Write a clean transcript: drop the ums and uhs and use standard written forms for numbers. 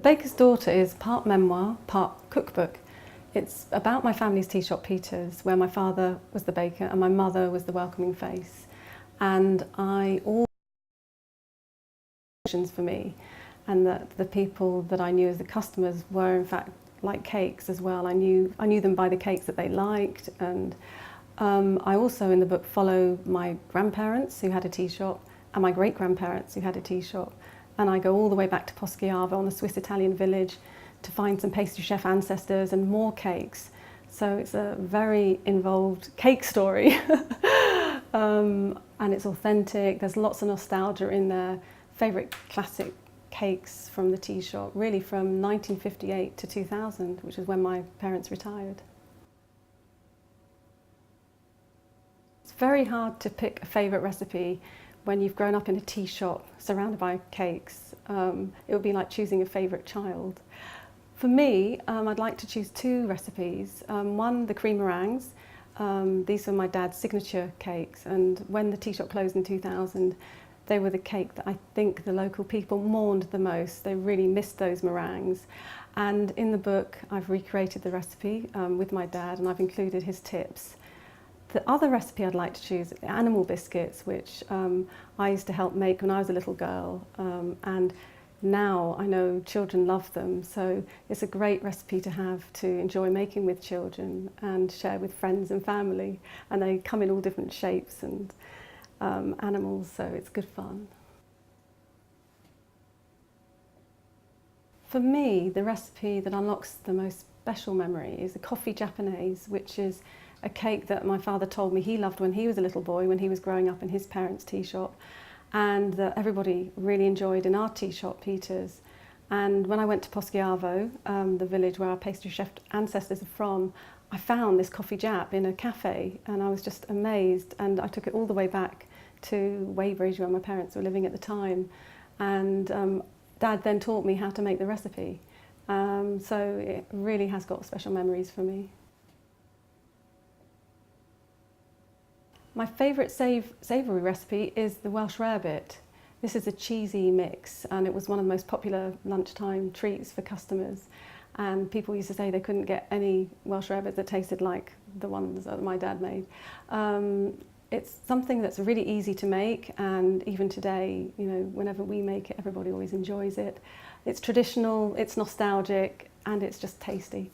Baker's Daughter is part memoir, part cookbook. It's about my family's tea shop, Peter's, where my father was the baker and my mother was the welcoming face. And all for me, and that the people that I knew as the customers were in fact like cakes as well. I knew them by the cakes that they liked, and I also in the book follow my grandparents who had a tea shop and my great-grandparents who had a tea shop, and I go all the way back to Poschiavo on the Swiss-Italian village to find some pastry chef ancestors and more cakes. So it's a very involved cake story and it's authentic. There's lots of nostalgia in there. Favourite classic cakes from the tea shop, really from 1958 to 2000, which is when my parents retired. It's very hard to pick a favourite recipe when you've grown up in a tea shop surrounded by cakes. It would be like choosing a favourite child. For me, I'd like to choose two recipes. One, the cream meringues. These are my dad's signature cakes, and when the tea shop closed in 2000, they were the cake that I think the local people mourned the most. They really missed those meringues. And in the book, I've recreated the recipe with my dad, and I've included his tips. The other recipe I'd like to choose are animal biscuits, which I used to help make when I was a little girl. And now I know children love them, so it's a great recipe to have to enjoy making with children and share with friends and family. And they come in all different shapes and animals, so it's good fun. For me, the recipe that unlocks the most special memory is the coffee japonaise, which is a cake that my father told me he loved when he was a little boy, when he was growing up in his parents' tea shop, and that everybody really enjoyed in our tea shop, Peter's. And when I went to Poschiavo, the village where our pastry chef ancestors are from, I found this coffee jap in a cafe, and I was just amazed, and I took it all the way back to Weybridge, where my parents were living at the time, and Dad then taught me how to make the recipe. So it really has got special memories for me. My favourite savoury recipe is the Welsh rarebit. This is a cheesy mix, and it was one of the most popular lunchtime treats for customers. And people used to say they couldn't get any Welsh rarebits that tasted like the ones that my dad made. It's something that's really easy to make, and even today, you know, whenever we make it, everybody always enjoys it. It's traditional, it's nostalgic, and it's just tasty.